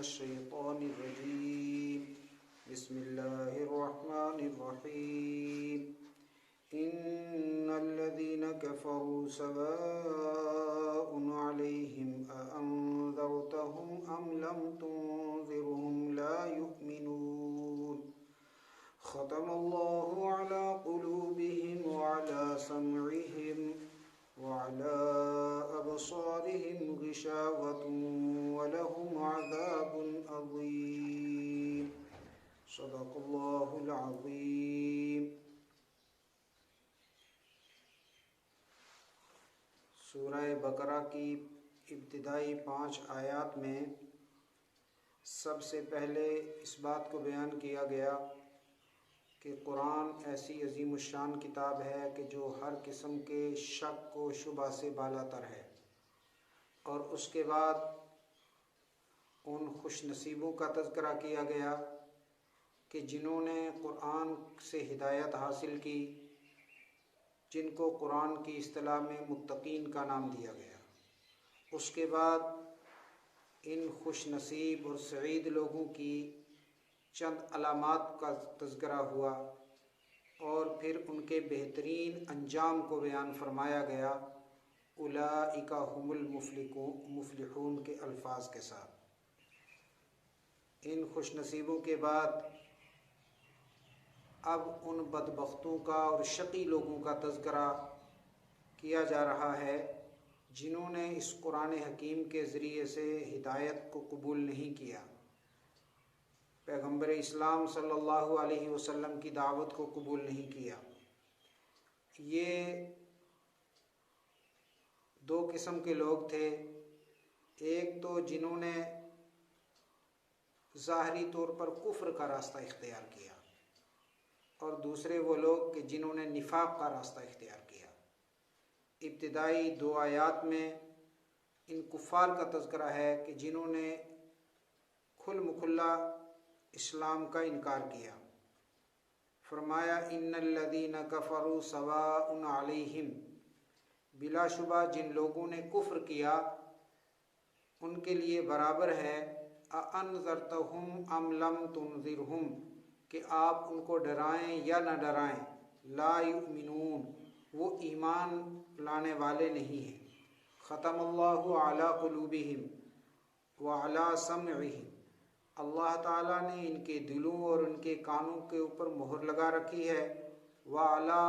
الشيطان الرجيم بسم الله الرحمن الرحيم إن الذين كفروا سواء عليهم أأنذرتهم أم لم تنذرهم لا يؤمنون ختم الله على قلوبهم وعلى سمعهم وعلى أبصارهم غشاوة ولهم عذاب عظيم صدق الله العظيم۔ سورہ بقرہ کی ابتدائی 5 آیات میں سب سے پہلے اس بات کو بیان کیا گیا کہ قرآن ایسی عظیم الشان کتاب ہے کہ جو ہر قسم کے شک و شبہ سے بالاتر ہے، اور اس کے بعد ان خوش نصیبوں کا تذکرہ کیا گیا کہ جنہوں نے قرآن سے ہدایت حاصل کی، جن کو قرآن کی اصطلاح میں متقین کا نام دیا گیا۔ اس کے بعد ان خوش نصیب اور سعید لوگوں کی چند علامات کا تذکرہ ہوا، اور پھر ان کے بہترین انجام کو بیان فرمایا گیا، اولئک هم المفلحون کے الفاظ کے ساتھ۔ ان خوش نصیبوں کے بعد اب ان بدبختوں کا اور شقی لوگوں کا تذکرہ کیا جا رہا ہے جنہوں نے اس قرآن حکیم کے ذریعے سے ہدایت کو قبول نہیں کیا، پیغمبر اسلام صلی اللہ علیہ وسلم کی دعوت کو قبول نہیں کیا۔ یہ 2 قسم کے لوگ تھے، ایک تو جنہوں نے ظاہری طور پر کفر کا راستہ اختیار کیا، اور دوسرے وہ لوگ کہ جنہوں نے نفاق کا راستہ اختیار کیا۔ ابتدائی 2 آیات میں ان کفار کا تذکرہ ہے کہ جنہوں نے کھل مکھلا اسلام کا انکار کیا۔ فرمایا ان الذین کفروا سواء علیہم، بلا شبہ جن لوگوں نے کفر کیا ان کے لیے برابر ہے، اانذرتہم ام لم تنذرہم، کہ آپ ان کو ڈرائیں یا نہ ڈرائیں، لا یؤمنون، وہ ایمان لانے والے نہیں ہیں۔ ختم اللہ علی قلوبہم وعلی سمعہم، اللہ تعالیٰ نے ان کے دلوں اور ان کے کانوں کے اوپر مہر لگا رکھی ہے، وعلی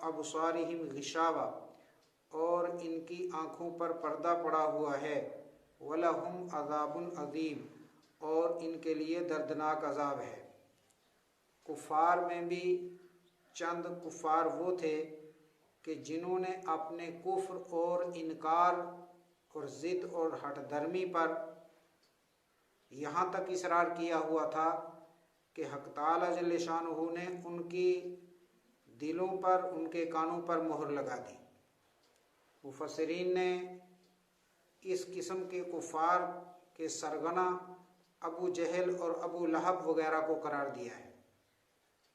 ابصارہم غشاوہ، اور ان کی آنکھوں پر پردہ پڑا ہوا ہے، وَلَهُمْ عَذَابٌ عَظِيمٌ، اور ان کے لیے دردناک عذاب ہے۔ کفار میں بھی چند کفار وہ تھے کہ جنہوں نے اپنے کفر اور انکار اور ضد اور ہٹ درمی پر یہاں تک اصرار کیا ہوا تھا کہ حق تعالیٰ جل شانہ نے ان کی دلوں پر، ان کے کانوں پر مہر لگا دی۔ مفسرین نے اس قسم کے کفار کے سرغنہ ابو جہل اور ابو لہب وغیرہ کو قرار دیا ہے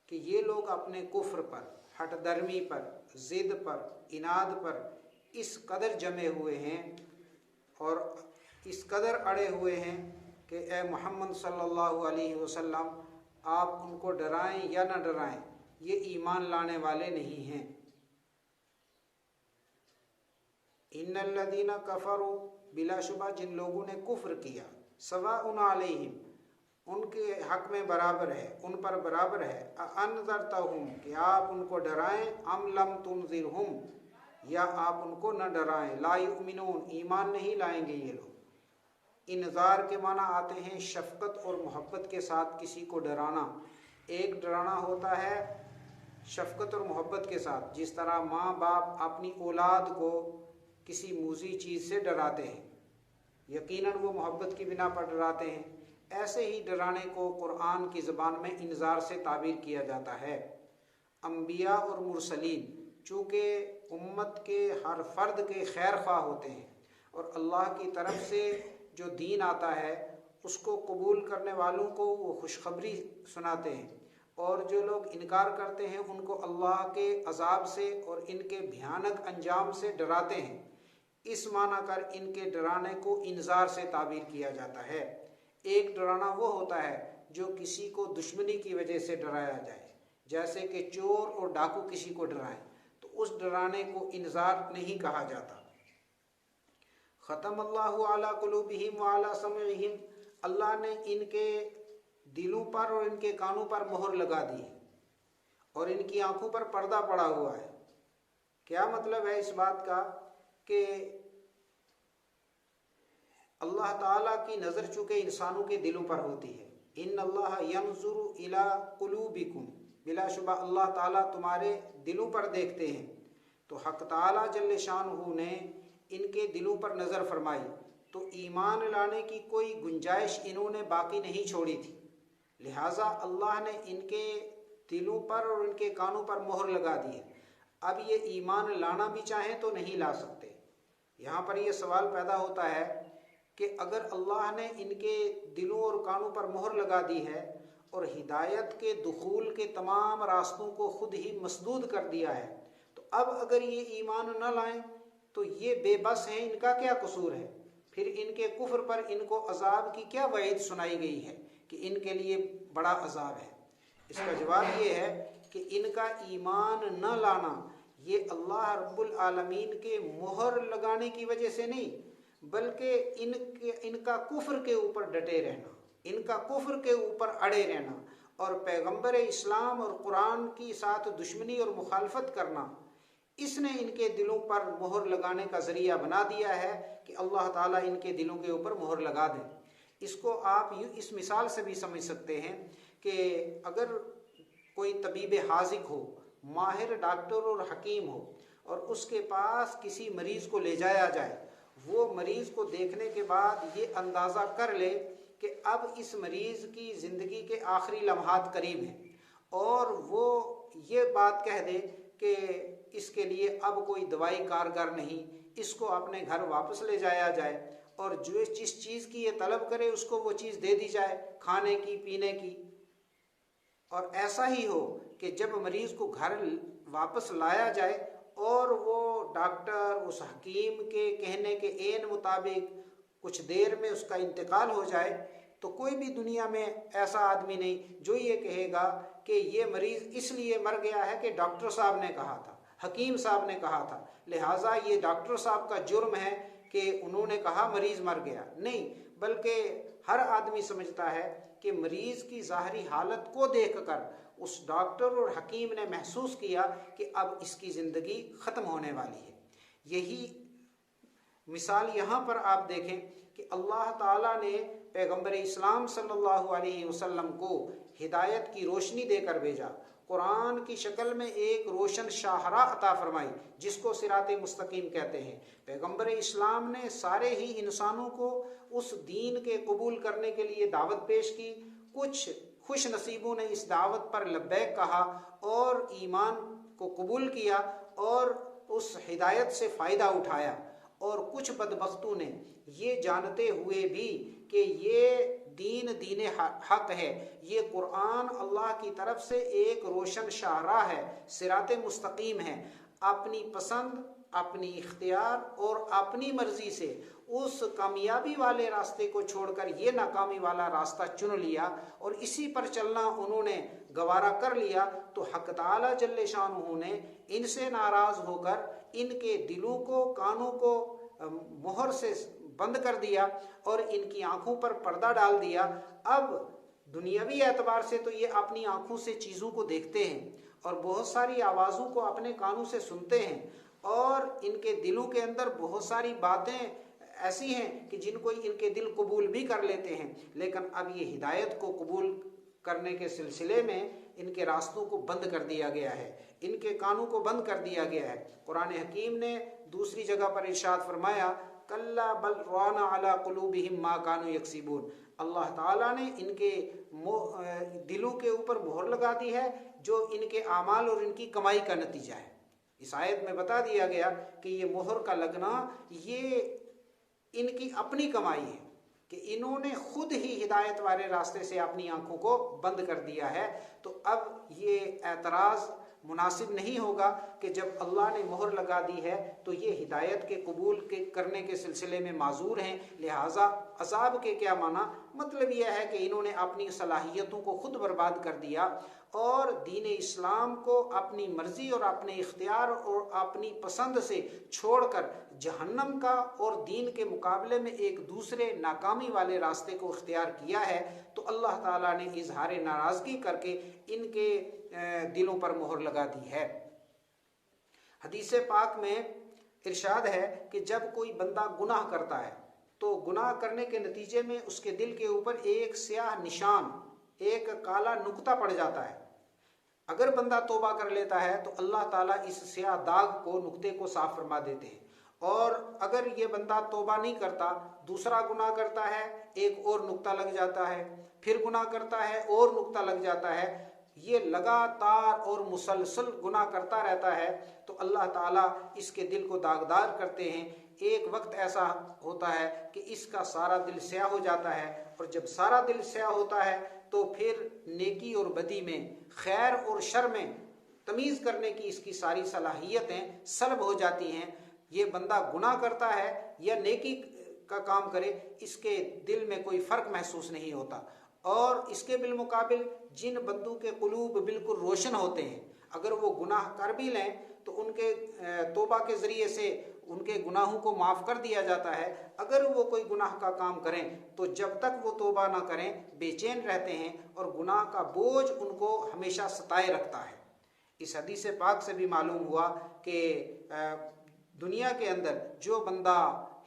کہ یہ لوگ اپنے کفر پر، ہٹ درمی پر، ضد پر، عناد پر اس قدر جمے ہوئے ہیں اور اس قدر اڑے ہوئے ہیں کہ اے محمد صلی اللہ علیہ وسلم آپ ان کو ڈرائیں یا نہ ڈرائیں، یہ ایمان لانے والے نہیں ہیں۔ ان الذین کفروا، بلا شبہ جن لوگوں نے کفر کیا، سواء علیہم، ان کے حق میں برابر ہے، ان پر برابر ہے، انذرتہم، کہ آپ ان کو ڈرائیں، ام لم تنذرہم، یا آپ ان کو نہ ڈرائیں، لا یؤمنون، ایمان نہیں لائیں گے یہ لوگ۔ انذار کے معنی آتے ہیں شفقت اور محبت کے ساتھ کسی کو ڈرانا۔ ایک ڈرانا ہوتا ہے شفقت اور محبت کے ساتھ، جس طرح ماں باپ اپنی اولاد کو کسی موذی چیز سے ڈراتے ہیں، یقیناً وہ محبت کی بنا پر ڈراتے ہیں، ایسے ہی ڈرانے کو قرآن کی زبان میں انذار سے تعبیر کیا جاتا ہے۔ انبیاء اور مرسلین چونکہ امت کے ہر فرد کے خیر خواہ ہوتے ہیں، اور اللہ کی طرف سے جو دین آتا ہے اس کو قبول کرنے والوں کو وہ خوشخبری سناتے ہیں، اور جو لوگ انکار کرتے ہیں ان کو اللہ کے عذاب سے اور ان کے بھیانک انجام سے ڈراتے ہیں۔ اس معنی کر ان کے ڈرانے کو انذار سے تعبیر کیا جاتا ہے۔ ایک ڈرانا وہ ہوتا ہے جو کسی کو دشمنی کی وجہ سے ڈرایا جائے، جیسے کہ چور اور ڈاکو کسی کو ڈرائیں، تو اس ڈرانے کو انذار نہیں کہا جاتا۔ ختم اللہ علی قلوبہم وعلی سمعہم، اللہ نے ان کے دلوں پر اور ان کے کانوں پر مہر لگا دی ہے اور ان کی آنکھوں پر پردہ پڑا ہوا ہے۔ کیا مطلب ہے اس بات کا؟ کہ اللہ تعالیٰ کی نظر چونکہ انسانوں کے دلوں پر ہوتی ہے، ان اللہ ینظر الی قلوبکم، بلا شبہ اللہ تعالیٰ تمہارے دلوں پر دیکھتے ہیں۔ تو حق تعالیٰ جل شانہ نے ان کے دلوں پر نظر فرمائی، تو ایمان لانے کی کوئی گنجائش انہوں نے باقی نہیں چھوڑی تھی، لہٰذا اللہ نے ان کے دلوں پر اور ان کے کانوں پر مہر لگا دی ہے۔ اب یہ ایمان لانا بھی چاہیں تو نہیں لا سکتے۔ یہاں پر یہ سوال پیدا ہوتا ہے کہ اگر اللہ نے ان کے دلوں اور کانوں پر مہر لگا دی ہے اور ہدایت کے دخول کے تمام راستوں کو خود ہی مسدود کر دیا ہے، تو اب اگر یہ ایمان نہ لائیں تو یہ بے بس ہیں، ان کا کیا قصور ہے؟ پھر ان کے کفر پر ان کو عذاب کی کیا وعید سنائی گئی ہے کہ ان کے لیے بڑا عذاب ہے؟ اس کا جواب یہ ہے کہ ان کا ایمان نہ لانا یہ اللہ رب العالمین کے مہر لگانے کی وجہ سے نہیں، بلکہ ان کا کفر کے اوپر ڈٹے رہنا، ان کا کفر کے اوپر اڑے رہنا اور پیغمبر اسلام اور قرآن کی ساتھ دشمنی اور مخالفت کرنا، اس نے ان کے دلوں پر مہر لگانے کا ذریعہ بنا دیا ہے کہ اللہ تعالیٰ ان کے دلوں کے اوپر مہر لگا دیں۔ اس کو آپ اس مثال سے بھی سمجھ سکتے ہیں کہ اگر کوئی طبیب حاذق ہو، ماہر ڈاکٹر اور حکیم ہو، اور اس کے پاس کسی مریض کو لے جایا جائے، وہ مریض کو دیکھنے کے بعد یہ اندازہ کر لے کہ اب اس مریض کی زندگی کے آخری لمحات قریب ہیں، اور وہ یہ بات کہہ دے کہ اس کے لیے اب کوئی دوائی کارگر نہیں، اس کو اپنے گھر واپس لے جایا جائے، اور جس چیز کی یہ طلب کرے اس کو وہ چیز دے دی جائے، کھانے کی، پینے کی۔ اور ایسا ہی ہو کہ جب مریض کو گھر واپس لایا جائے اور وہ ڈاکٹر اس حکیم کے کہنے کے عین مطابق کچھ دیر میں اس کا انتقال ہو جائے، تو کوئی بھی دنیا میں ایسا آدمی نہیں جو یہ کہے گا کہ یہ مریض اس لیے مر گیا ہے کہ ڈاکٹر صاحب نے کہا تھا، حکیم صاحب نے کہا تھا، لہٰذا یہ ڈاکٹر صاحب کا جرم ہے کہ انہوں نے کہا مریض مر گیا۔ نہیں، بلکہ ہر آدمی سمجھتا ہے کہ مریض کی ظاہری حالت کو دیکھ کر اس ڈاکٹر اور حکیم نے محسوس کیا کہ اب اس کی زندگی ختم ہونے والی ہے۔ یہی مثال یہاں پر آپ دیکھیں کہ اللہ تعالیٰ نے پیغمبر اسلام صلی اللہ علیہ وسلم کو ہدایت کی روشنی دے کر بھیجا، قرآن کی شکل میں ایک روشن شاہراہ عطا فرمائی جس کو صراط مستقیم کہتے ہیں۔ پیغمبر اسلام نے سارے ہی انسانوں کو اس دین کے قبول کرنے کے لیے دعوت پیش کی، کچھ خوش نصیبوں نے اس دعوت پر لبیک کہا اور ایمان کو قبول کیا اور اس ہدایت سے فائدہ اٹھایا، اور کچھ بدبختوں نے یہ جانتے ہوئے بھی کہ یہ دین حق ہے، یہ قرآن اللہ کی طرف سے ایک روشن شاہراہ ہے، صراط مستقیم ہے، اپنی پسند، اپنی اختیار اور اپنی مرضی سے اس کامیابی والے راستے کو چھوڑ کر یہ ناکامی والا راستہ چن لیا اور اسی پر چلنا انہوں نے گوارا کر لیا، تو حق تعالیٰ جل شانہ نے ان سے ناراض ہو کر ان کے دلوں کو، کانوں کو مہر سے بند کر دیا اور ان کی آنکھوں پر پردہ ڈال دیا۔ اب دنیاوی اعتبار سے تو یہ اپنی آنکھوں سے چیزوں کو دیکھتے ہیں اور بہت ساری آوازوں کو اپنے کانوں سے سنتے ہیں، اور ان کے دلوں کے اندر بہت ساری باتیں ایسی ہیں کہ جن کو ان کے دل قبول بھی کر لیتے ہیں، لیکن اب یہ ہدایت کو قبول کرنے کے سلسلے میں ان کے راستوں کو بند کر دیا گیا ہے، ان کے کانوں کو بند کر دیا گیا ہے۔ قرآن حکیم نے دوسری جگہ پر ارشاد فرمایا کلا بل ران علی قلوبہم ما کانوا یکسبون، اللہ تعالیٰ نے ان کے دلوں کے اوپر مہر لگا دی ہے جو ان کے اعمال اور ان کی کمائی کا نتیجہ ہے۔ اس آیت میں بتا دیا گیا کہ یہ مہر کا لگنا یہ ان کی اپنی کمائی ہے کہ انہوں نے خود ہی ہدایت والے راستے سے اپنی آنکھوں کو بند کر دیا ہے۔ تو اب یہ اعتراض مناسب نہیں ہوگا کہ جب اللہ نے مہر لگا دی ہے تو یہ ہدایت کے قبول کرنے کے سلسلے میں معذور ہیں، لہٰذا عذاب کے کیا معنی؟ مطلب یہ ہے کہ انہوں نے اپنی صلاحیتوں کو خود برباد کر دیا اور دین اسلام کو اپنی مرضی اور اپنے اختیار اور اپنی پسند سے چھوڑ کر جہنم کا اور دین کے مقابلے میں ایک دوسرے ناکامی والے راستے کو اختیار کیا ہے، تو اللہ تعالیٰ نے اظہار ناراضگی کر کے ان کے دلوں پر مہر لگا دی ہے۔ حدیث پاک میں ارشاد ہے کہ جب کوئی بندہ گناہ کرتا ہے تو گناہ کرنے کے نتیجے میں اس کے دل کے اوپر ایک سیاہ نشان، ایک کالا نقطہ پڑ جاتا ہے۔ اگر بندہ توبہ کر لیتا ہے تو اللہ تعالیٰ اس سیاہ داغ کو، نقطے کو صاف فرما دیتے ہیں، اور اگر یہ بندہ توبہ نہیں کرتا، دوسرا گناہ کرتا ہے، ایک اور نقطہ لگ جاتا ہے، پھر گناہ کرتا ہے اور نقطہ لگ جاتا ہے، یہ لگاتار اور مسلسل گناہ کرتا رہتا ہے، تو اللہ تعالیٰ اس کے دل کو داغدار کرتے ہیں۔ ایک وقت ایسا ہوتا ہے کہ اس کا سارا دل سیاہ ہو جاتا ہے، اور جب سارا دل سیاہ ہوتا ہے تو پھر نیکی اور بدی میں، خیر اور شر میں تمیز کرنے کی اس کی ساری صلاحیتیں سلب ہو جاتی ہیں۔ یہ بندہ گناہ کرتا ہے یا نیکی کا کام کرے، اس کے دل میں کوئی فرق محسوس نہیں ہوتا، اور اس کے بالمقابل جن بندوں کے قلوب بالکل روشن ہوتے ہیں، اگر وہ گناہ کر بھی لیں تو ان کے توبہ کے ذریعے سے ان کے گناہوں کو معاف کر دیا جاتا ہے۔ اگر وہ کوئی گناہ کا کام کریں تو جب تک وہ توبہ نہ کریں بے چین رہتے ہیں، اور گناہ کا بوجھ ان کو ہمیشہ ستائے رکھتا ہے۔ اس حدیث پاک سے بھی معلوم ہوا کہ دنیا کے اندر جو بندہ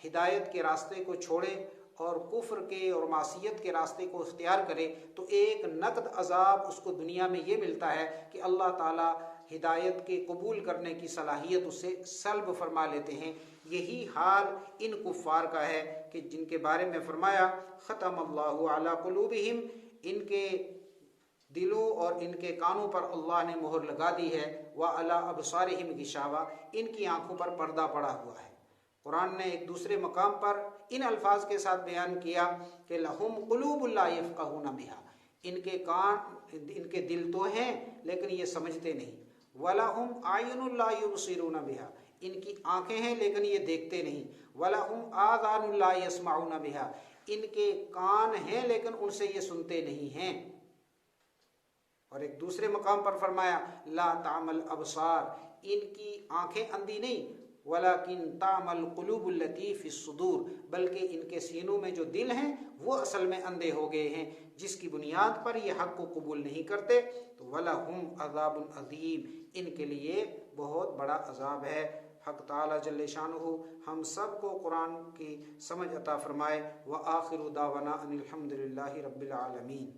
ہدایت کے راستے کو چھوڑے اور کفر کے اور معصیت کے راستے کو اختیار کرے تو ایک نقد عذاب اس کو دنیا میں یہ ملتا ہے کہ اللہ تعالیٰ ہدایت کے قبول کرنے کی صلاحیت اسے سلب فرما لیتے ہیں۔ یہی حال ان کفار کا ہے کہ جن کے بارے میں فرمایا ختم اللہ علی قلوبہم، ان کے دلوں اور ان کے کانوں پر اللہ نے مہر لگا دی ہے، وعلی ابصارہم غشاوہ، ان کی آنکھوں پر پردہ پڑا ہوا ہے۔ قرآن نے ایک دوسرے مقام پر ان الفاظ کے ساتھ بیان کیا کہ لہم قلوب لا یفقہون بہا، ان کے کان، ان کے دل تو ہیں لیکن یہ سمجھتے نہیں، وَلَهُمْ أَعْيُنٌ لَا يُبْصِرُونَ بِهَا، ان کی آنکھیں ہیں لیکن یہ دیکھتے نہیں، وَلَهُمْ آذَانٌ لَا يَسْمَعُونَ بِهَا، ان کے کان ہیں لیکن ان سے یہ سنتے نہیں ہیں۔ اور ایک دوسرے مقام پر فرمایا لا تعمل ابصار، ان کی آنکھیں اندھی نہیں، ولیکن تعمل قلوب التي في الصدور، بلکہ ان کے سینوں میں جو دل ہیں وہ اصل میں اندھے ہو گئے ہیں، جس کی بنیاد پر یہ حق کو قبول نہیں کرتے۔ تو وَلَهُمْ عَذَابٌ عَظِيمٌ، ان کے لیے بہت بڑا عذاب ہے۔ حق تعالی جل شانہ ہم سب کو قرآن کی سمجھ عطا فرمائے۔ وآخر دعوانا ان الحمد للہ رب العالمین۔